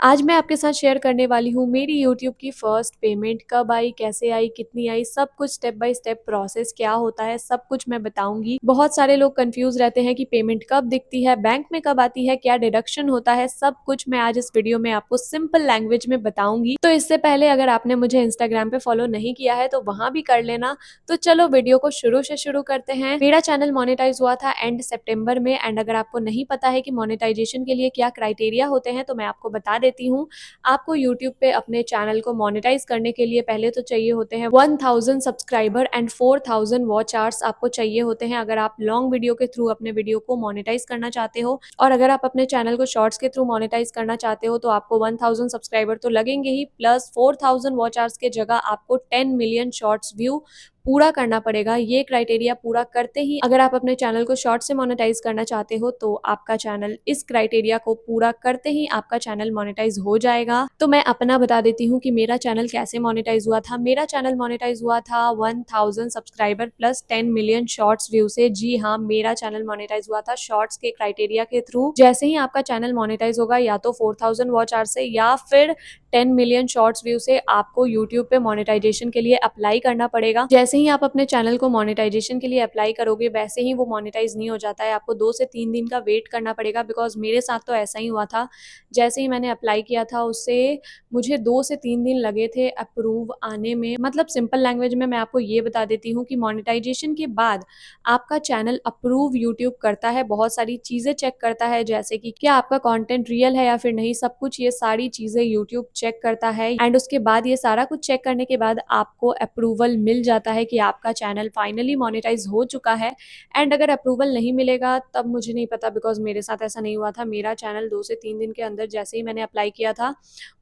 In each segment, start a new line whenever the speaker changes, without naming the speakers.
आज मैं आपके साथ शेयर करने वाली हूँ मेरी यूट्यूब की फर्स्ट पेमेंट कब आई, कैसे आई, कितनी आई, सब कुछ स्टेप बाय स्टेप प्रोसेस क्या होता है, सब कुछ मैं बताऊंगी। बहुत सारे लोग कंफ्यूज रहते हैं कि पेमेंट कब दिखती है, बैंक में कब आती है, क्या डिडक्शन होता है, सब कुछ मैं आज इस वीडियो में आपको सिंपल लैंग्वेज में बताऊंगी। तो इससे पहले अगर आपने मुझे इंस्टाग्राम पे फॉलो नहीं किया है तो वहां भी कर लेना। तो चलो वीडियो को शुरू से शुरू करते हैं। मेरा चैनल मोनेटाइज हुआ था एंड सितंबर में, एंड अगर आपको नहीं पता है कि मोनेटाइजेशन के लिए क्या क्राइटेरिया होते हैं तो मैं आपको बता देती हूँ। आपको यूट्यूब पे अपने चैनल को मोनेटाइज करने के लिए पहले तो चाहिए होते हैं 1000 सब्सक्राइबर एंड 4000 वॉच आवर्स आपको चाहिए होते हैं अगर आप लॉन्ग वीडियो के थ्रू अपने वीडियो को मोनेटाइज करना चाहते हो। और अगर आप अपने चैनल को शॉर्ट्स के थ्रू मोनेटाइज करना चाहते हो तो आपको 1000 सब्सक्राइबर तो लगेंगे ही, प्लस 4000 वॉच आवर्स के जगह आपको 10 मिलियन शॉर्ट्स व्यू पूरा करना पड़ेगा। ये क्राइटेरिया पूरा करते ही अगर आप अपने चैनल को शॉर्ट से मोनेटाइज करना चाहते हो तो आपका चैनल इस क्राइटेरिया को पूरा करते ही आपका चैनल मोनेटाइज हो जाएगा। तो मैं अपना बता देती हूँ कि मेरा चैनल कैसे मोनेटाइज हुआ था। मेरा चैनल मोनेटाइज हुआ था 1000 subscriber plus 10 million shorts view से। जी हाँ, मेरा चैनल मोनेटाइज हुआ था शॉर्ट्स के क्राइटेरिया के थ्रू। जैसे ही आपका चैनल मोनेटाइज होगा या तो 4000 वॉच आवर से या फिर 10 मिलियन शॉर्ट्स व्यू से आपको यूट्यूब पे मोनेटाइजेशन के लिए अप्लाई करना पड़ेगा। जैसे ही आप अपने चैनल को मोनेटाइजेशन के लिए अप्लाई करोगे वैसे ही वो मोनेटाइज नहीं हो जाता है, आपको 2 से 3 दिन का वेट करना पड़ेगा। बिकॉज मेरे साथ तो ऐसा ही हुआ था। जैसे ही मैंने अप्लाई किया था उससे मुझे 2 से 3 दिन लगे थे अप्रूव आने में। मतलब सिंपल लैंग्वेज में मैं आपको ये बता देती हूँ कि मोनेटाइजेशन के बाद आपका चैनल अप्रूव यूट्यूब करता है, बहुत सारी चीजें चेक करता है जैसे कि क्या आपका कंटेंट रियल है या फिर नहीं, सब कुछ ये सारी चीजें यूट्यूब चेक करता है। एंड उसके बाद ये सारा कुछ चेक करने के बाद आपको अप्रूवल मिल जाता है कि आपका चैनल फाइनली मोनेटाइज हो चुका है। एंड अगर अप्रूवल नहीं मिलेगा तब मुझे नहीं पता, बिकॉज मेरे साथ ऐसा नहीं हुआ था। मेरा चैनल 2 से 3 दिन के अंदर जैसे ही मैंने अप्लाई किया था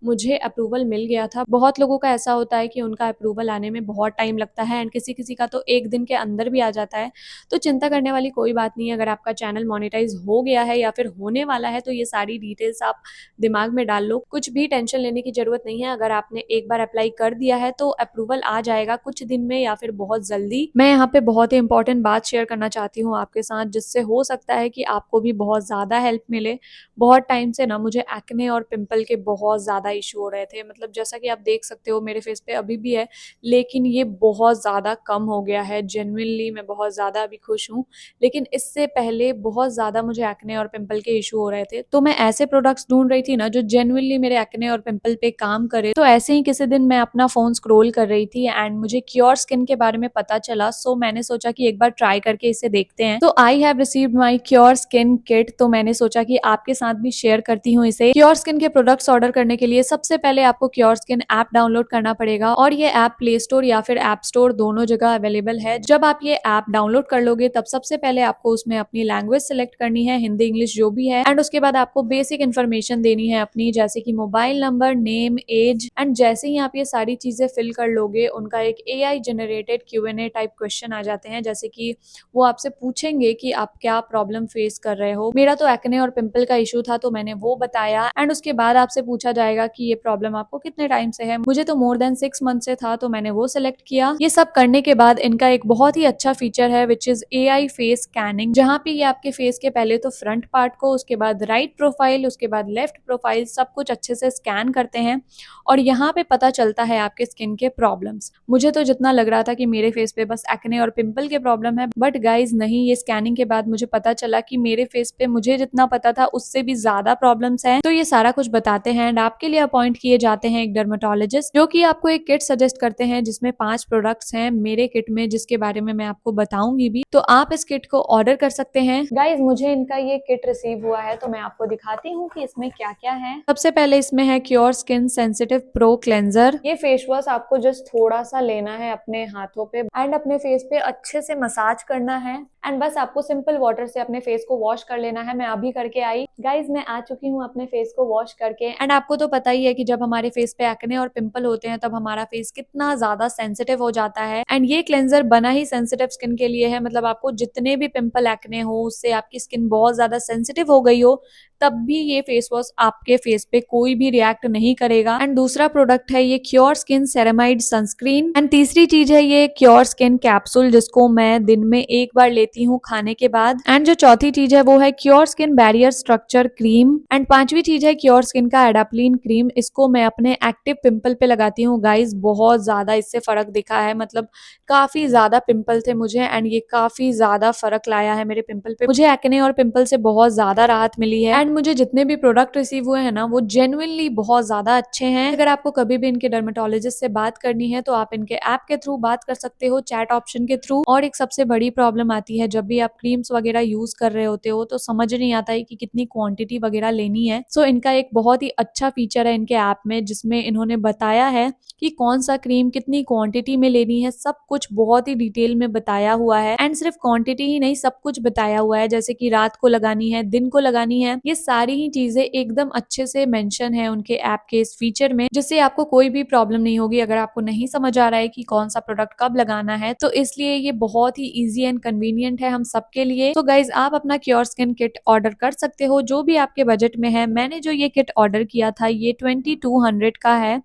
मुझे अप्रूवल मिल गया था। बहुत लोगों का ऐसा होता है कि उनका अप्रूवल आने में बहुत टाइम लगता है एंड किसी किसी का तो 1 दिन के अंदर भी आ जाता है। तो चिंता करने वाली कोई बात नहीं है। अगर आपका चैनल मोनेटाइज हो गया है या फिर होने वाला है तो ये सारी डिटेल्स आप दिमाग में डाल लो, कुछ भी टेंशन लेने की जरूरत नहीं है। अगर आपने एक बार अप्लाई कर दिया है तो अप्रूवल आ जाएगा कुछ दिन में या फिर बहुत जल्दी। मैं यहाँ पे बहुत ही इंपॉर्टेंट बात शेयर करना चाहती हूँ आपके साथ, जिससे हो सकता है कि आपको भी बहुत ज्यादा हेल्प मिले। बहुत टाइम से ना मुझे एक्ने और पिंपल के बहुत ज्यादा इशू हो रहे थे। मतलब जैसा कि आप देख सकते हो मेरे फेस पे अभी भी है, लेकिन ये बहुत ज्यादा कम हो गया है। जेन्युइनली मैं बहुत ज्यादा अभी खुश हूँ। लेकिन इससे पहले बहुत ज्यादा मुझे एक्ने और पिंपल के इशू हो रहे थे, तो मैं ऐसे प्रोडक्ट्स ढूंढ रही थी ना जो जेन्युइनली मेरे एक्ने और पिंपल पे काम करे। तो ऐसे ही किसी दिन मैं अपना फोन स्क्रॉल कर रही थी एंड मुझे क्योर स्किन के बारे में पता चला। सो मैंने सोचा कि एक बार ट्राई करके इसे देखते हैं। तो I have received my cure skin kit, तो मैंने सोचा कि आपके साथ भी शेयर करती हूँ इसे। क्योर स्किन के प्रोडक्ट्स ऑर्डर करने के लिए सबसे पहले आपको क्योर स्किन ऐप डाउनलोड करना पड़ेगा और ये ऐप प्ले स्टोर या फिर ऐप स्टोर दोनों जगह अवेलेबल है। जब आप ये ऐप डाउनलोड कर लोगे तब सबसे पहले आपको उसमें अपनी लैंग्वेज सिलेक्ट करनी है, हिंदी इंग्लिश जो भी है। एंड उसके बाद आपको बेसिक इन्फॉर्मेशन देनी है अपनी, जैसे कि mobile number, name, age. And जैसे ही आप ये सारी चीजें फिल कर लोगे उनका एक AI generated Q&A type question आ जाते हैं, जैसे कि वो आपसे पूछेंगे कि आप क्या प्रॉब्लम फेस कर रहे हो। मेरा तो एक्ने और पिंपल का इशू था तो मैंने वो बताया। एंड उसके बाद आपसे पूछा जाएगा कि ये प्रॉब्लम आपको कितने टाइम से है। मुझे तो मोर देन 6 मंथ से था तो मैंने वो सिलेक्ट किया। ये सब करने के बाद इनका एक बहुत ही अच्छा फीचर है which is AI face scanning, जहाँ पे ये आपके फेस के पहले तो फ्रंट पार्ट को, उसके बाद राइट प्रोफाइल, उसके बाद लेफ्ट प्रोफाइल, सब कुछ अच्छे से स्कैन करते हैं और यहाँ पे पता चलता है आपके स्किन के प्रॉब्लम्स। मुझे तो जितना लग रहा था कि मेरे फेस पे बस एक्ने और पिंपल के प्रॉब्लम है, बट गाइज नहीं, ये स्कैनिंग के बाद मुझे पता चला कि मेरे फेस पे मुझे जितना पता था उससे भी ज्यादा प्रॉब्लम्स हैं। तो ये सारा कुछ बताते हैं एंड आपके लिए अपॉइंट किए जाते हैं एक डर्मेटोलॉजिस्ट, जो कि आपको एक किट सजेस्ट करते हैं जिसमें 5 प्रोडक्ट्स हैं मेरे किट में, जिसके बारे में मैं आपको बताऊंगी भी। तो आप इस किट को ऑर्डर कर सकते हैं। गाइज मुझे इनका ये किट रिसीव हुआ है तो मैं आपको दिखाती हूँ कि इसमें क्या क्या है। सबसे पहले इसमें है cure skin sensitive pro cleanser. ये फेस वॉश आपको जस्ट थोड़ा सा लेना है अपने हाथों पे एंड अपने फेस पे अच्छे से मसाज करना है एंड बस आपको सिंपल वाटर से अपने फेस को वॉश कर लेना है। मैं अभी करके आई गाइज, मैं आ चुकी हूँ अपने फेस को वॉश करके। एंड आपको तो पता ही है कि जब हमारे फेस पे एक्ने और पिंपल होते हैं तब हमारा फेस कितना ज्यादा सेंसिटिव हो जाता है। एंड ये क्लेंजर बना ही सेंसिटिव स्किन के लिए है। मतलब आपको जितने भी पिंपल एक्ने हो, उससे आपकी स्किन बहुत ज्यादा सेंसिटिव हो गई हो, तब भी ये फेस वॉश आपके फेस पे कोई भी रिएक्ट नहीं करेगा। एंड दूसरा प्रोडक्ट है ये cure skin ceramide sunscreen. And तीसरी चीज है ये क्योर स्किन कैप्सूल, जिसको मैं दिन में एक बार लेती लेती हूँ खाने के बाद। एंड जो चौथी चीज है वो है cure skin barrier structure cream. And पांचवी चीज है क्योर स्किन का एडाप्लिन क्रीम। इसको मैं अपने एक्टिव पिंपल पे लगाती हूँ गाइज, बहुत ज्यादा इससे फर्क दिखा है, मतलब काफी ज्यादा पिंपल थे मुझे एंड ये काफी ज्यादा फर्क लाया है मेरे पिंपल पे। मुझे एक्ने और पिंपल से बहुत ज्यादा राहत मिली है एंड मुझे जितने भी प्रोडक्ट रिसीव हुए हैं ना वो जेन्युइनली बहुत ज्यादा अच्छे हैं। अगर आपको कभी भी इनके डर्मेटोलॉजिस्ट से बात करनी है तो आप इनके ऐप के थ्रू बात कर सकते हो, चैट ऑप्शन के थ्रू। और एक सबसे बड़ी प्रॉब्लम आती है जब भी आप क्रीम्स वगैरह यूज कर रहे होते हो तो समझ नहीं आता है कि कितनी क्वांटिटी वगैरह लेनी है। सो इनका एक बहुत ही अच्छा फीचर है इनके ऐप में जिसमें इन्होंने बताया है कि कौन सा क्रीम कितनी क्वांटिटी में लेनी है, सब कुछ बहुत ही डिटेल में बताया हुआ है। एंड सिर्फ क्वांटिटी ही नहीं, सब कुछ बताया हुआ है, जैसे कि रात को लगानी है, दिन को लगानी है, ये सारी ही चीजें एकदम अच्छे से मेंशन है उनके ऐप के इस फीचर में, जिससे आपको कोई भी प्रॉब्लम नहीं होगी अगर आपको नहीं समझ आ रहा है कि कौन सा प्रोडक्ट कब लगाना है। तो इसलिए ये बहुत ही इजी एंड कन्वीनियंट है हम सबके लिए। तो गाइज आप अपना क्योर स्किन किट ऑर्डर कर सकते हो जो भी आपके बजट में है। मैंने जो ये किट ऑर्डर किया था ये 2200 का है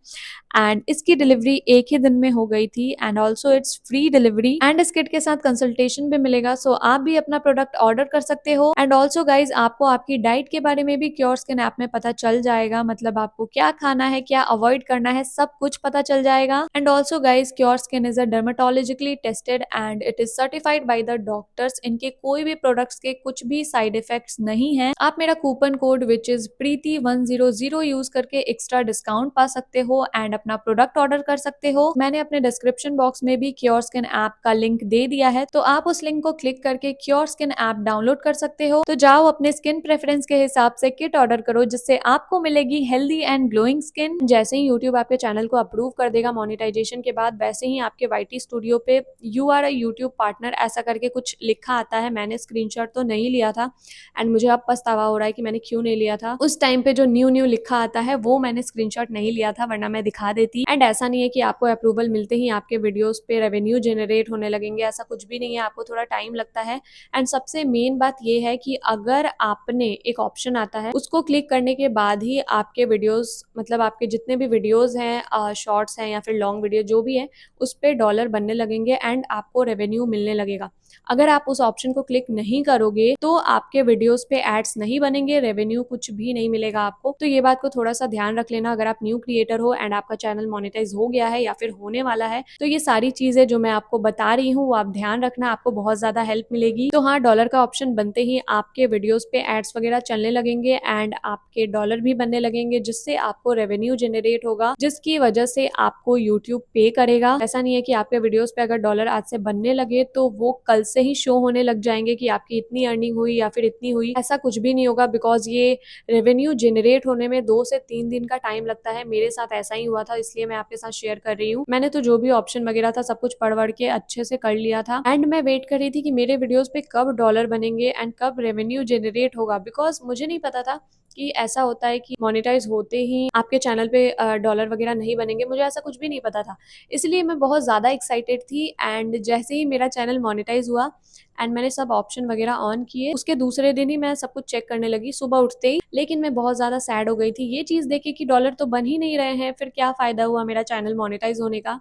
एंड इसकी डिलीवरी एक ही दिन में हो गई थी and also it's free delivery and इस किट के साथ कंसल्टेशन भी मिलेगा। सो आप भी अपना प्रोडक्ट ऑर्डर कर सकते हो। एंड ऑल्सो गाइज आपको आपकी डाइट के बारे में भी क्योर स्किन ऐप में पता चल जाएगा, मतलब आपको क्या खाना है, क्या अवॉइड करना है, सब कुछ पता चल जाएगा। And also guys cure skin is a dermatologically tested and it is certified by the doctors. इनके कोई भी प्रोडक्ट्स के कुछ भी साइड इफेक्ट्स नहीं है। आप मेरा कूपन कोड विच इज प्रीति100 यूज करके एक्स्ट्रा डिस्काउंट पा सकते हो एंड अपना प्रोडक्ट ऑर्डर कर सकते हो। मैंने अपने डिस्क्रिप्शन बॉक्स में भी क्योर स्किन ऐप का लिंक दे दिया है, तो आप उस लिंक को क्लिक करके क्योर स्किन ऐप डाउनलोड कर सकते हो। तो जाओ अपने स्किन प्रेफरेंस के हिसाब से किट ऑर्डर करो जिससे आपको मिलेगी हेल्दी एंड ग्लोइंग स्किन। जैसे ही यूट्यूब आपके चैनल को अप्रूव कर देगा मोनेटाइजेशन के बाद, वैसे ही आपके वाईटी स्टूडियो पे you are a YouTube partner ऐसा करके कुछ लिखा आता है। मैंने स्क्रीनशॉट तो नहीं लिया था एंड मुझे अब पछतावा हो रहा है कि मैंने क्यों नहीं लिया था। उस टाइम पे जो न्यू न्यू लिखा आता है वो मैंने स्क्रीनशॉट नहीं लिया था, वरना मैं दिखा देती। एंड ऐसा नहीं है कि आपको अप्रूवल मिलते ही आपके वीडियोस पे रेवेन्यू जनरेट होने लगेंगे, ऐसा कुछ भी नहीं है, आपको थोड़ा टाइम लगता है। एंड सबसे मेन बात ये है कि अगर आपने एक ऑप्शन आता है उसको क्लिक करने के बाद ही आपके वीडियोस, मतलब आपके जितने भी वीडियोस हैं, शॉर्ट्स हैं या फिर लॉन्ग वीडियो जो भी है, उस पर डॉलर बनने लगेंगे एंड आपको रेवेन्यू मिलने लगेगा। अगर आप उस ऑप्शन को क्लिक नहीं करोगे तो आपके वीडियोस पे एड्स नहीं बनेंगे, रेवेन्यू कुछ भी नहीं मिलेगा आपको। तो ये बात को थोड़ा सा ध्यान रख लेना अगर आप न्यू क्रिएटर हो एंड आपका चैनल मोनेटाइज हो गया है या फिर होने वाला है। तो ये सारी चीजें जो मैं आपको बता रही हूँ वो आप ध्यान रखना, आपको बहुत ज्यादा हेल्प मिलेगी। तो हाँ, डॉलर का ऑप्शन बनते ही आपके वीडियोस पे एड्स वगैरह चलने लगेंगे एंड आपके डॉलर भी बनने लगेंगे, जिससे आपको रेवेन्यू जनरेट होगा, जिसकी वजह से आपको यूट्यूब पे करेगा। ऐसा नहीं है कि आपके वीडियोस पे अगर डॉलर आज से बनने लगे तो वो कल से ही शो होने लग जाएंगे कि आपकी इतनी अर्निंग हुई या फिर इतनी हुई, ऐसा कुछ भी नहीं होगा। बिकॉज ये रेवेन्यू जनरेट होने में 2 से 3 दिन का टाइम लगता है। मेरे साथ ऐसा ही हुआ था, इसलिए मैं आपके साथ शेयर कर रही हूँ। मैंने तो जो भी ऑप्शन वगैरह था सब कुछ पढ़ वढ़ के अच्छे से कर लिया था एंड मैं वेट कर रही थी कि मेरे वीडियोस पे कब डॉलर बनेंगे एंड कब रेवेन्यू जनरेट होगा। बिकॉज मुझे नहीं पता था कि ऐसा होता है कि मोनेटाइज होते ही आपके चैनल पे डॉलर वगैरह नहीं बनेंगे, मुझे ऐसा कुछ भी नहीं पता था। इसलिए मैं बहुत ज़्यादा एक्साइटेड थी एंड जैसे ही मेरा चैनल मोनेटाइज हुआ एंड मैंने सब ऑप्शन वगैरह ऑन किए, उसके दूसरे दिन ही मैं सब कुछ चेक करने लगी सुबह उठते ही। लेकिन मैं बहुत ज़्यादा सैड हो गई थी ये चीज़ देखे कि डॉलर तो बन ही नहीं रहे हैं, फिर क्या फ़ायदा हुआ मेरा चैनल मोनेटाइज होने का।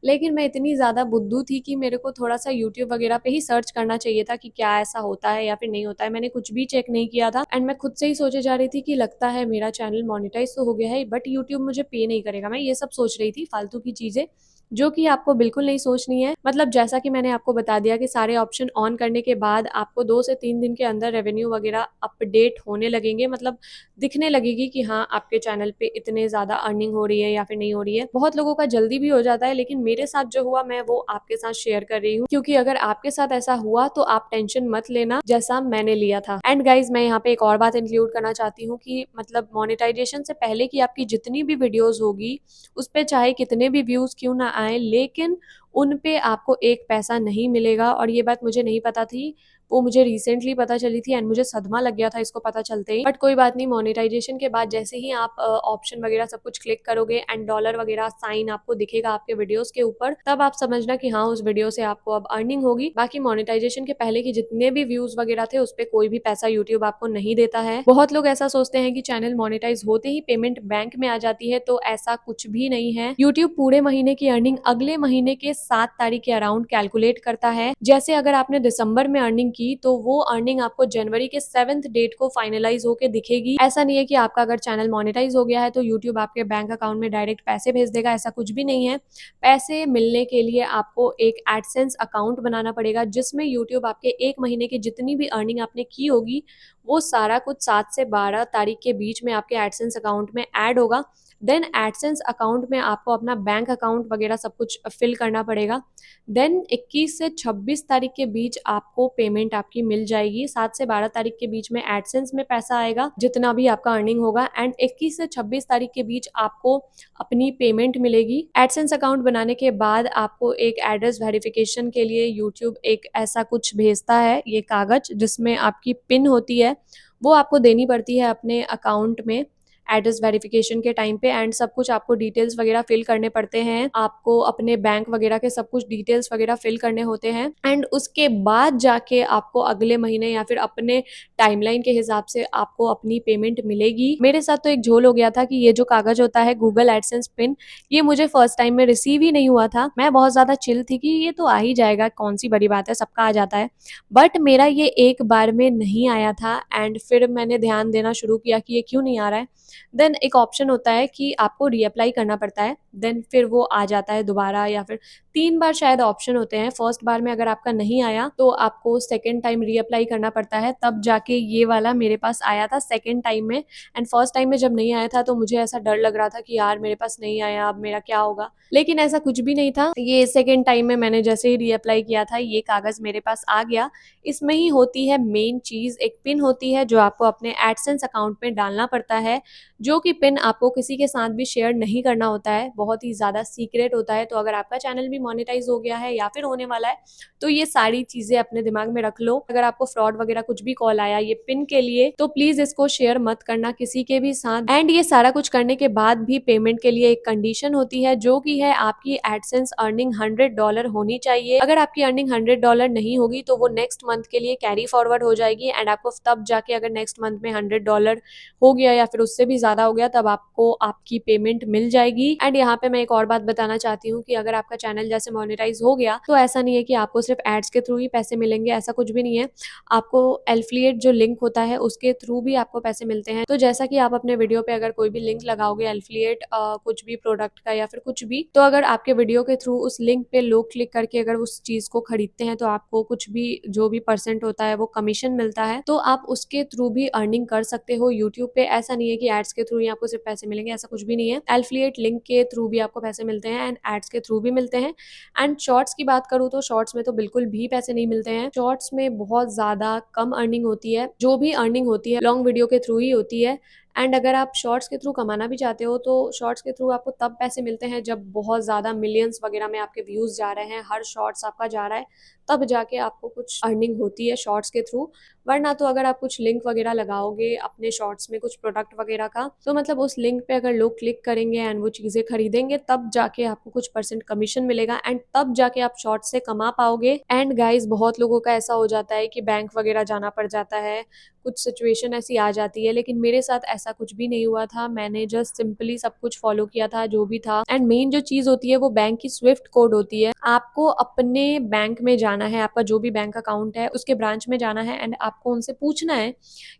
लेकिन मैं इतनी ज़्यादा बुद्धू थी कि मेरे को थोड़ा सा यूट्यूब वगैरह पे ही सर्च करना चाहिए था कि क्या ऐसा होता है या फिर नहीं होता है। मैंने कुछ भी चेक नहीं किया था एंड मैं खुद से ही सोचे जा रही थी कि लगता है मेरा चैनल मोनेटाइज तो हो गया है बट यूट्यूब मुझे पे नहीं करेगा। मैं ये सब सोच रही थी फालतू की चीज़ें जो कि आपको बिल्कुल नहीं सोचनी है। मतलब जैसा कि मैंने आपको बता दिया कि सारे ऑप्शन ऑन करने के बाद आपको 2 से 3 दिन के अंदर रेवेन्यू वगैरह अपडेट होने लगेंगे, मतलब दिखने लगेगी कि हाँ आपके चैनल पे इतने ज़्यादा अर्निंग हो रही है या फिर नहीं हो रही है। बहुत लोगों का जल्दी भी हो जाता है लेकिन मेरे साथ जो हुआ मैं वो आपके साथ शेयर कर रही हूँ, क्योंकि अगर आपके साथ ऐसा हुआ तो आप टेंशन मत लेना जैसा मैंने लिया था। एंड गाइज मैं यहाँ पे एक और बात इंक्लूड करना चाहती हूँ कि मतलब मोनेटाइजेशन से पहले की आपकी जितनी भी वीडियोज होगी उस पर चाहे कितने भी व्यूज क्यों ना आए, लेकिन उन पे आपको एक पैसा नहीं मिलेगा। और ये बात मुझे नहीं पता थी, वो मुझे रिसेंटली पता चली थी एंड मुझे सदमा लग गया था इसको पता चलते ही। बट कोई बात नहीं, मोनेटाइजेशन के बाद जैसे ही आप ऑप्शन वगैरह सब कुछ क्लिक करोगे एंड डॉलर वगैरह साइन आपको दिखेगा आपके वीडियोस के ऊपर, तब आप समझना कि हाँ, उस वीडियो से आपको अब अर्निंग होगी। बाकी मोनेटाइजेशन के पहले की जितने भी व्यूज वगैरह थे उस पर कोई भी पैसा यूट्यूब आपको नहीं देता है। बहुत लोग ऐसा सोचते हैं कि चैनल मोनेटाइज होते ही पेमेंट बैंक में आ जाती है, तो ऐसा कुछ भी नहीं है। यूट्यूब पूरे महीने की अर्निंग अगले महीने के 7 तारीख के अराउंड कैलकुलेट करता है। जैसे अगर आपने दिसंबर में अर्निंग की तो वो अर्निंग आपको जनवरी के 7th डेट को फाइनलाइज होकर दिखेगी। ऐसा नहीं है कि आपका अगर चैनल मोनेटाइज हो गया है तो यूट्यूब आपके बैंक अकाउंट में डायरेक्ट पैसे भेज देगा, ऐसा कुछ भी नहीं है। पैसे मिलने के लिए आपको एक एडसेंस अकाउंट बनाना पड़ेगा, जिसमें यूट्यूब आपके एक महीने की जितनी भी अर्निंग आपने की होगी वो सारा कुछ 7 से 12 तारीख के बीच में आपके एडसेंस अकाउंट में ऐड होगा। देन एडसेंस अकाउंट में आपको अपना बैंक अकाउंट वगैरह सब कुछ फिल करना पड़ेगा। देन 21 से 26 तारीख के बीच आपको पेमेंट आपकी मिल जाएगी। 7 से 12 तारीख के बीच में एडसेंस में पैसा आएगा जितना भी आपका अर्निंग होगा, एंड 21 से 26 तारीख के बीच आपको अपनी पेमेंट मिलेगी। एडसेंस अकाउंट बनाने के बाद आपको एक एड्रेस वेरिफिकेशन के लिए यूट्यूब एक ऐसा कुछ भेजता है, ये कागज जिसमें आपकी पिन होती है, वो आपको देनी पड़ती है अपने अकाउंट में एड्रेस वेरिफिकेशन के टाइम पे। एंड सब कुछ आपको डिटेल्स वगैरह फिल करने पड़ते हैं, आपको अपने बैंक वगैरह के सब कुछ डिटेल्स वगैरह फिल करने होते हैं, एंड उसके बाद जाके आपको अगले महीने या फिर अपने टाइमलाइन के हिसाब से आपको अपनी पेमेंट मिलेगी। मेरे साथ तो एक झोल हो गया था कि ये जो कागज होता है गूगल एडसेंस पिन, ये मुझे फर्स्ट टाइम में रिसीव ही नहीं हुआ था। मैं बहुत ज्यादा चिल थी कि ये तो आ ही जाएगा, कौन सी बड़ी बात है, सबका आ जाता है। बट मेरा ये एक बार में नहीं आया था एंड फिर मैंने ध्यान देना शुरू किया कि ये क्यों नहीं आ रहा है। देन एक ऑप्शन होता है कि आपको रीअप्लाई करना पड़ता है, देन फिर वो आ जाता है दोबारा, या फिर 3 बार शायद ऑप्शन होते हैं। फर्स्ट बार में अगर आपका नहीं आया तो आपको सेकेंड टाइम रीअप्लाई करना पड़ता है, तब जाके ये वाला मेरे पास आया था सेकेंड टाइम में। एंड फर्स्ट टाइम में जब नहीं आया था तो मुझे ऐसा डर लग रहा था कि यार मेरे पास नहीं आया, अब मेरा क्या होगा। लेकिन ऐसा कुछ भी नहीं था। ये सेकेंड टाइम में मैंने जैसे ही रीअप्लाई किया था ये कागज मेरे पास आ गया। इसमें ही होती है मेन चीज, एक पिन होती है जो आपको अपने एडसेंस अकाउंट में डालना पड़ता है, जो कि पिन आपको किसी के साथ भी शेयर नहीं करना होता है, बहुत ही ज़्यादा सीक्रेट होता है। तो अगर आपका चैनल भी मोनेटाइज हो गया है या फिर होने वाला है तो ये सारी चीज़ें अपने दिमाग में रख लो। अगर आपको फ्रॉड वगैरह कुछ भी कॉल आया ये पिन के लिए तो प्लीज़ इसको शेयर मत करना किसी के भी साथ। एंड ये सारा कुछ करने के बाद भी पेमेंट के लिए एक कंडीशन होती है, जो कि है आपकी एडसेंस अर्निंग $100 होनी चाहिए। अगर आपकी अर्निंग $100 नहीं होगी तो वो नेक्स्ट मंथ के लिए कैरी फॉरवर्ड हो जाएगी, एंड आपको तब जाके अगर नेक्स्ट मंथ में $100 हो गया या फिर उससे भी ज्यादा हो गया तब आपको आपकी पेमेंट मिल जाएगी। एंड यहाँ पे मैं एक और बात बताना चाहती हूँ कि अगर आपका चैनल जैसे मोनेटाइज हो गया तो ऐसा नहीं है कि आपको सिर्फ एड्स के थ्रू ही पैसे मिलेंगे, ऐसा कुछ भी नहीं है। आपको एफिलिएट जो लिंक होता है उसके थ्रू भी आपको पैसे मिलते हैं। तो जैसा कि आप अपने वीडियो पे अगर कोई भी लिंक लगाओगे एफिलिएट कुछ भी प्रोडक्ट का या फिर कुछ भी, तो अगर आपके वीडियो के थ्रू उस लिंक पे लोग क्लिक करके अगर उस चीज को खरीदते हैं तो आपको कुछ भी जो भी परसेंट होता है वो कमीशन मिलता है, तो आप उसके थ्रू भी अर्निंग कर सकते हो यूट्यूब पे। ऐसा नहीं है कि एड्स के थ्रू ही आपको सिर्फ पैसे मिलेंगे, ऐसा कुछ भी नहीं है। एफिलिएट लिंक के थ्रू भी आपको पैसे मिलते हैं एंड एड्स के थ्रू भी मिलते हैं। एंड शॉर्ट्स की बात करूँ तो शॉर्ट्स में तो बिल्कुल भी पैसे नहीं मिलते हैं। शॉर्ट्स में बहुत ज्यादा कम अर्निंग होती है, जो भी अर्निंग होती है लॉन्ग वीडियो के थ्रू ही होती है। एंड अगर आप शॉर्ट्स के थ्रू कमाना भी चाहते हो तो शॉर्ट्स के थ्रू आपको तब पैसे मिलते हैं जब बहुत ज़्यादा मिलियंस वगैरह में आपके व्यूज़ जा रहे हैं, हर शॉर्ट्स आपका जा रहा है, तब जाके आपको कुछ अर्निंग होती है शॉर्ट्स के थ्रू। वरना तो अगर आप कुछ लिंक वगैरह लगाओगे अपने शॉर्ट्स में कुछ प्रोडक्ट वगैरह का, तो मतलब उस लिंक पे अगर लोग क्लिक करेंगे एंड वो चीज़ें खरीदेंगे तब जाके आपको कुछ परसेंट कमीशन मिलेगा एंड तब जाके आप शॉर्ट्स से कमा पाओगे। एंड गाइज बहुत लोगों का ऐसा हो जाता है कि बैंक वगैरह जाना पड़ जाता है, कुछ सिचुएशन ऐसी आ जाती है, लेकिन मेरे साथ ऐसा कुछ भी नहीं हुआ था। मैंने जस्ट सिंपली सब कुछ फॉलो किया था जो भी था। एंड मेन जो चीज होती है वो बैंक की स्विफ्ट कोड होती है। आपको अपने बैंक में जाना है, आपका जो भी बैंक अकाउंट है उसके ब्रांच में जाना है एंड आपको उनसे पूछना है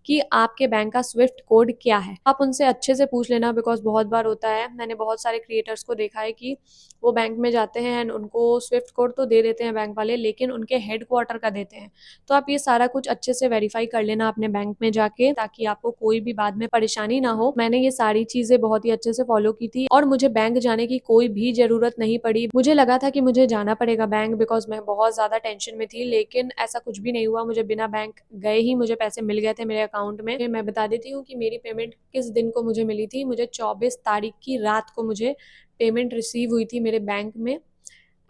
कि आपके बैंक का स्विफ्ट कोड क्या है। आप उनसे अच्छे से पूछ लेना, बिकॉज बहुत बार होता है, मैंने बहुत सारे क्रिएटर्स को देखा है कि वो बैंक में जाते हैं एंड उनको स्विफ्ट कोड तो दे देते हैं बैंक वाले, लेकिन उनके हेडक्वार्टर का देते हैं। तो आप ये सारा कुछ अच्छे से वेरीफाई कर लेना अपने बैंक में जाके, ताकि आपको कोई भी बाद में परेशानी ना हो। मैंने ये सारी चीजें बहुत ही अच्छे से फॉलो की थी और मुझे बैंक जाने की कोई भी जरूरत नहीं पड़ी। मुझे लगा था कि मुझे जाना पड़ेगा बैंक, बिकॉज मैं बहुत ज्यादा टेंशन में थी, लेकिन ऐसा कुछ भी नहीं हुआ। मुझे बिना बैंक गए ही मुझे पैसे मिल गए थे मेरे अकाउंट में। मैं बता देती हूँ कि मेरी पेमेंट किस दिन को मुझे मिली थी। मुझे 24 तारीख की रात को मुझे पेमेंट रिसीव हुई थी मेरे बैंक में।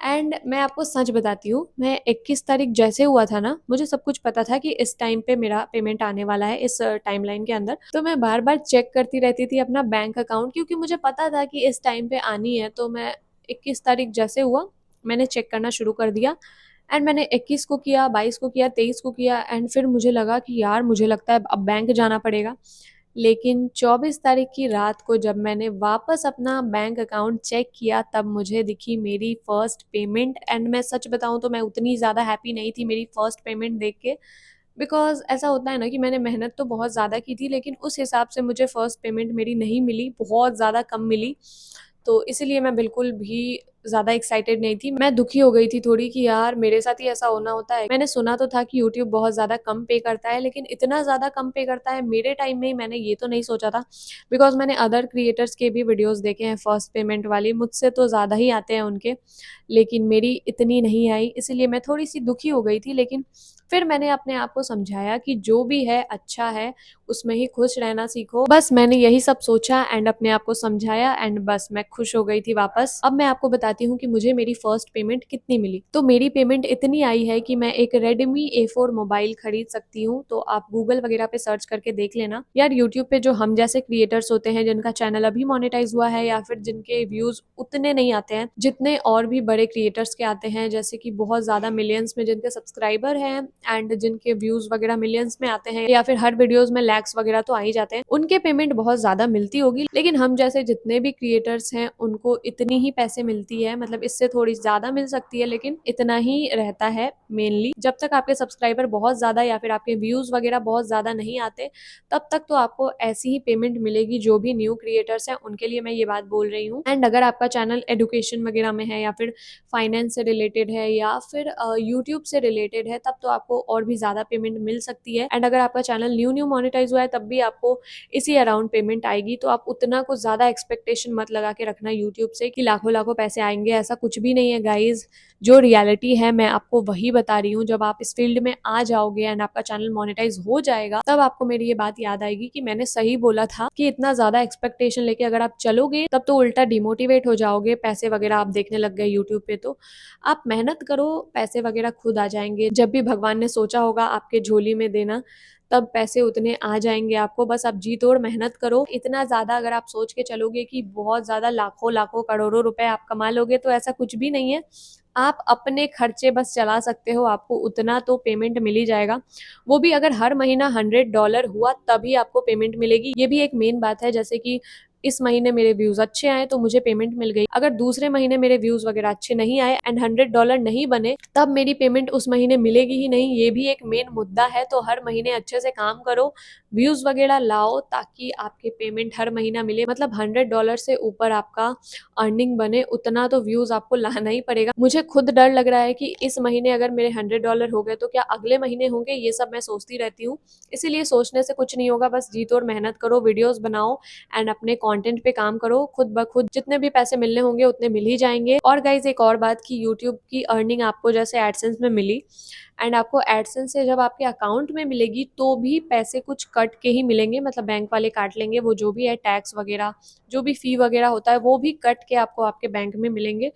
एंड मैं आपको सच बताती हूँ, मैं 21 तारीख जैसे हुआ था ना, मुझे सब कुछ पता था कि इस टाइम पे मेरा पेमेंट आने वाला है इस टाइमलाइन के अंदर। तो मैं बार-बार चेक करती रहती थी अपना बैंक अकाउंट, क्योंकि मुझे पता था कि इस टाइम पे आनी है। तो मैं 21 तारीख जैसे हुआ, मैंने चेक करना शुरू कर दिया एंड मैंने 21 को किया, 22 को किया, 23 को किया एंड फिर मुझे लगा कि यार मुझे लगता है अब बैंक जाना पड़ेगा। लेकिन 24 तारीख की रात को जब मैंने वापस अपना बैंक अकाउंट चेक किया, तब मुझे दिखी मेरी फर्स्ट पेमेंट एंड मैं सच बताऊँ तो मैं उतनी ज़्यादा हैप्पी नहीं थी मेरी फर्स्ट पेमेंट देख के। बिकॉज़ ऐसा होता है ना कि मैंने मेहनत तो बहुत ज़्यादा की थी, लेकिन उस हिसाब से मुझे फर्स्ट पेमेंट मेरी नहीं मिली, बहुत ज़्यादा कम मिली। तो इसीलिए मैं बिल्कुल भी ज़्यादा एक्साइटेड नहीं थी। मैं दुखी हो गई थी थोड़ी कि यार मेरे साथ ही ऐसा होना होता है। मैंने सुना तो था कि यूट्यूब बहुत ज़्यादा कम पे करता है, लेकिन इतना ज़्यादा कम पे करता है मेरे टाइम में ही मैंने ये तो नहीं सोचा था। बिकॉज़ मैंने अदर क्रिएटर्स के भी वीडियोज़ देखे हैं फर्स्ट पेमेंट वाली, मुझसे तो ज़्यादा ही आते हैं उनके, लेकिन मेरी इतनी नहीं आई, इसीलिए मैं थोड़ी-सी दुखी हो गई थी। लेकिन फिर मैंने अपने आप को समझाया कि जो भी है अच्छा है, उसमें ही खुश रहना सीखो। बस मैंने यही सब सोचा एंड अपने आप को समझाया एंड बस मैं खुश हो गई थी वापस। अब मैं आपको बताती हूँ कि मुझे मेरी फर्स्ट पेमेंट कितनी मिली। तो मेरी पेमेंट इतनी आई है कि मैं एक रेडमी A4 मोबाइल खरीद सकती हूँ। तो आप गूगल वगैरह पे सर्च करके देख लेना। यार यूट्यूब पे जो हम जैसे क्रिएटर्स होते हैं जिनका चैनल अभी मोनेटाइज हुआ है या फिर जिनके व्यूज उतने नहीं आते हैं जितने और भी बड़े क्रिएटर्स के आते हैं, जैसे कि बहुत ज्यादा मिलियंस में जिनके सब्सक्राइबर हैं एंड जिनके व्यूज वगैरह मिलियंस में आते हैं, या फिर हर वीडियोस में लैक्स वगैरह तो आ ही जाते हैं, उनके पेमेंट बहुत ज्यादा मिलती होगी। लेकिन हम जैसे जितने भी क्रिएटर्स हैं उनको इतनी ही पैसे मिलती है, मतलब इससे थोड़ी ज्यादा मिल सकती है, लेकिन इतना ही रहता है मेनली। जब तक आपके सब्सक्राइबर बहुत ज्यादा या फिर आपके व्यूज वगैरह बहुत ज्यादा नहीं आते, तब तक तो आपको ऐसी ही पेमेंट मिलेगी। जो भी न्यू क्रिएटर्स हैं उनके लिए मैं ये बात बोल रही हूँ। एंड अगर आपका चैनल एडुकेशन वगैरह में है या फिर फाइनेंस से रिलेटेड है या फिर यूट्यूब से रिलेटेड है, तब तो आपको और भी ज़्यादा पेमेंट मिल सकती है। एंड अगर आपका चैनल न्यू न्यू मोनेटाइज हुआ है, तब भी आपको इसी अराउंड पेमेंट आएगी। तो आप उतना कुछ ज़्यादा एक्सपेक्टेशन मत लगा के रखना यूट्यूब से कि लाखों लाखों पैसे आएंगे, ऐसा कुछ भी नहीं है गाइज। जो रियलिटी है मैं आपको वही बता रही हूँ। जब आप इस फील्ड में आ जाओगे एंड आपका चैनल मोनेटाइज हो जाएगा, तब आपको मेरी ये बात याद आएगी कि मैंने सही बोला था कि इतना ज्यादा एक्सपेक्टेशन लेके अगर आप चलोगे तब तो उल्टा डिमोटिवेट हो जाओगे। पैसे वगैरह आप देखने लग गए यूट्यूब पे, तो आप मेहनत करो, पैसे वगैरह खुद आ जाएंगे। जब भी भगवान ने सोचा होगा आपके झोली में देना, तब पैसे उतने आ जाएंगे आपको। बस आप जी तोड़ मेहनत करो। इतना ज्यादा अगर आप सोच के चलोगे कि बहुत ज्यादा लाखों लाखों करोड़ों रुपए आप कमा लोगे, तो ऐसा कुछ भी नहीं है। आप अपने खर्चे बस चला सकते हो, आपको उतना तो पेमेंट मिल ही जाएगा। वो भी अगर हर महीना $100 हुआ तभी आपको पेमेंट मिलेगी। ये भी एक मेन बात है। जैसे कि इस महीने मेरे व्यूज अच्छे आए तो मुझे पेमेंट मिल गई। अगर दूसरे महीने मेरे व्यूज वगैरह अच्छे नहीं आए एंड $100 नहीं बने, तब मेरी पेमेंट उस महीने मिलेगी ही नहीं। ये भी एक मेन मुद्दा है। तो हर महीने अच्छे से काम करो, व्यूज वगैरह लाओ, ताकि आपके पेमेंट हर महीना मिले। मतलब $100 से ऊपर आपका अर्निंग बने, उतना तो व्यूज आपको लाना ही पड़ेगा। मुझे खुद डर लग रहा है कि इस महीने अगर मेरे $100 हो गए तो क्या अगले महीने होंगे, ये सब मैं सोचती रहती हूँ। इसीलिए सोचने से कुछ नहीं होगा, बस जी तोड़ मेहनत करो, वीडियोस बनाओ एंड अपने कंटेंट पे काम करो। खुद ब खुद जितने भी पैसे मिलने होंगे उतने मिल ही जाएंगे। और गाइज एक और बात कि यूट्यूब की अर्निंग आपको जैसे एडसेंस में मिली, एंड आपको एडसेंस से जब आपके अकाउंट में मिलेगी तो भी पैसे कुछ कट के ही मिलेंगे। मतलब बैंक वाले काट लेंगे, वो जो भी है टैक्स वगैरह, जो भी फी वगैरह होता है वो भी कट के आपको आपके बैंक में मिलेंगे।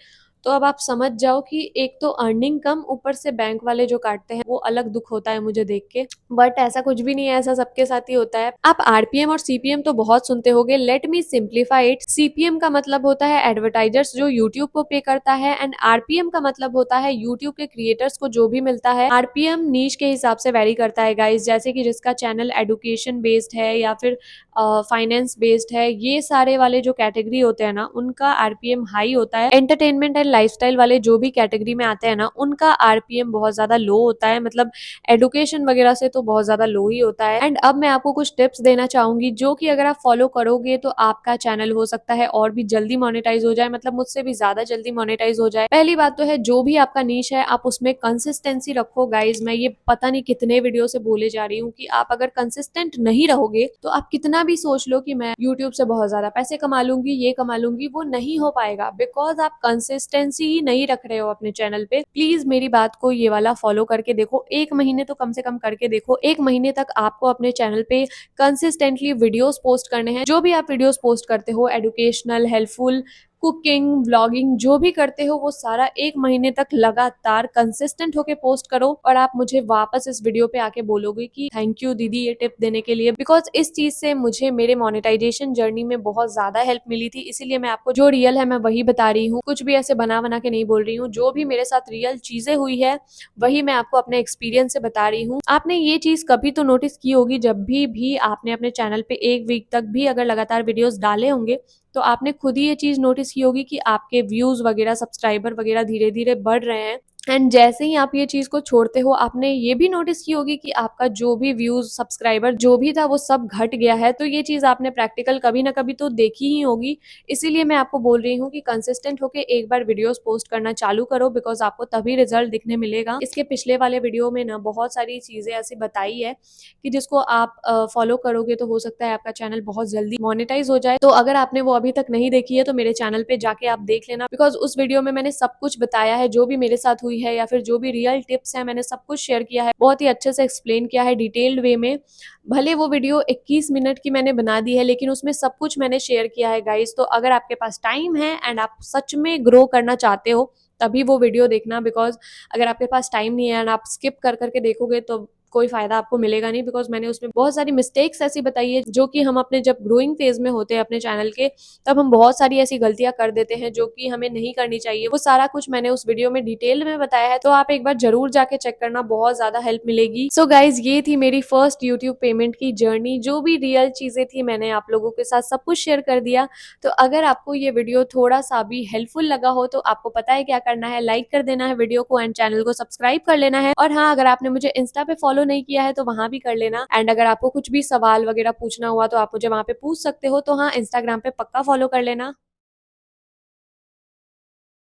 तो अब आप समझ जाओ कि एक तो अर्निंग कम, ऊपर से बैंक वाले जो काटते हैं वो अलग दुख होता है मुझे देख के। बट ऐसा कुछ भी नहीं है, ऐसा सबके साथ ही होता है। आप आरपीएम और सीपीएम तो बहुत सुनते होगे, let me simplify it. CPM का मतलब होता है एडवर्टाइजर्स जो यूट्यूब को पे करता है, एंड आरपीएम का मतलब होता है यूट्यूब के क्रिएटर्स को जो भी मिलता है। आरपीएम नीश के हिसाब से वेरी करता है गाइस, जैसे कि जिसका चैनल एडुकेशन बेस्ड है या फिर फाइनेंस बेस्ड है, ये सारे वाले जो कैटेगरी होते हैं ना, उनका आरपीएम हाई होता है। एंटरटेनमेंट एंड लाइफस्टाइल वाले जो भी कैटेगरी में आते हैं ना, उनका आरपीएम बहुत ज्यादा लो होता है। मतलब एडुकेशन वगैरह से तो बहुत ज्यादा लो ही होता है। एंड अब मैं आपको कुछ टिप्स देना चाहूंगी जो कि अगर आप फॉलो करोगे तो आपका चैनल हो सकता है और भी जल्दी मोनेटाइज हो जाए, मतलब मुझसे भी ज्यादा जल्दी मोनेटाइज हो जाए। पहली बात तो है, जो भी आपका नीश है आप उसमें कंसिस्टेंसी रखो गाइज। मैं ये पता नहीं कितने वीडियो से बोले जा रही हूँ कि आप अगर कंसिस्टेंट नहीं रहोगे तो आप कितना भी सोच लो कि मैं यूट्यूब से बहुत ज्यादा पैसे कमा लूंगी, ये कमा लूंगी, वो नहीं हो पाएगा। बिकॉज आप कंसिस्टेंसी ही नहीं रख रहे हो अपने चैनल पे। प्लीज मेरी बात को ये वाला फॉलो करके देखो, एक महीने तो कम से कम करके देखो। एक महीने तक आपको अपने चैनल पे कंसिस्टेंटली वीडियोस पोस्ट करने हैं। जो भी आप वीडियोस पोस्ट करते हो, एडुकेशनल, हेल्पफुल, कुकिंग, व्लॉगिंग जो भी करते हो वो सारा 1 महीने तक लगातार कंसिस्टेंट होके पोस्ट करो और आप मुझे वापस इस वीडियो पे आके बोलोगे कि थैंक यू दीदी ये टिप देने के लिए, बिकॉज इस चीज से मुझे मेरे मोनेटाइजेशन जर्नी में बहुत ज्यादा हेल्प मिली थी। इसीलिए मैं आपको जो रियल है मैं वही बता रही हूँ, कुछ भी ऐसे बना बना के नहीं बोल रही हूँ। जो भी मेरे साथ रियल चीजें हुई है वही मैं आपको अपने एक्सपीरियंस से बता रही हूँ। आपने ये चीज कभी तो नोटिस की होगी, जब भी आपने अपने चैनल पे 1 वीक तक भी अगर लगातार वीडियोस डाले होंगे तो आपने खुद ही ये चीज नोटिस की होगी कि आपके व्यूज वगैरह, सब्सक्राइबर वगैरह धीरे धीरे बढ़ रहे हैं। एंड जैसे ही आप ये चीज को छोड़ते हो, आपने ये भी नोटिस की होगी कि आपका जो भी व्यूज, सब्सक्राइबर जो भी था वो सब घट गया है। तो ये चीज आपने प्रैक्टिकल कभी ना कभी तो देखी ही होगी। इसीलिए मैं आपको बोल रही हूँ कि कंसिस्टेंट होके एक बार वीडियोस पोस्ट करना चालू करो, बिकॉज आपको तभी रिजल्ट दिखने मिलेगा। इसके पिछले वाले वीडियो में ना बहुत सारी चीजें ऐसी बताई है कि जिसको आप फॉलो करोगे तो हो सकता है आपका चैनल बहुत जल्दी मोनेटाइज हो जाए। तो अगर आपने वो अभी तक नहीं देखी है तो मेरे चैनल पे जाके आप देख लेना, बिकॉज उस वीडियो में मैंने सब कुछ बताया है, जो भी मेरे साथ हुई है या फिर जो भी रियल टिप्स है मैंने सब कुछ शेयर किया है, बहुत ही अच्छे से एक्सप्लेन किया है डिटेल्ड वे में। भले वो वीडियो 21 मिनट की मैंने बना दी है, लेकिन उसमें सब कुछ मैंने शेयर किया है गाइस। तो अगर आपके पास टाइम है एंड आप सच में ग्रो करना चाहते हो तभी वो वीडियो देखना, बिकॉज अगर आपके पास टाइम नहीं है एंड आप स्किप कर करके देखोगे तो कोई फायदा आपको मिलेगा नहीं। बिकॉज मैंने उसमें बहुत सारी मिस्टेक्स ऐसी बताई है जो कि हम अपने जब ग्रोइंग फेज में होते हैं अपने चैनल के, तब हम बहुत सारी ऐसी गलतियां कर देते हैं जो कि हमें नहीं करनी चाहिए। वो सारा कुछ मैंने उस वीडियो में डिटेल में बताया है, तो आप एक बार जरूर जाके चेक करना, बहुत ज्यादा हेल्प मिलेगी। सो गाइज, ये थी मेरी फर्स्ट यूट्यूब पेमेंट की जर्नी। जो भी रियल चीजें थी मैंने आप लोगों के साथ सब कुछ शेयर कर दिया। तो अगर आपको ये वीडियो थोड़ा सा भी हेल्पफुल लगा हो तो आपको पता है क्या करना है, लाइक कर देना है वीडियो को एंड चैनल को सब्सक्राइब कर लेना है। और हाँ, अगर आपने मुझे इंस्टा पे फॉलो नहीं किया है तो वहां भी कर लेना। एंड अगर आपको कुछ भी सवाल वगैरह पूछना हुआ तो आप मुझे वहां पे पूछ सकते हो। तो हाँ, इंस्टाग्राम पे पक्का फॉलो कर लेना।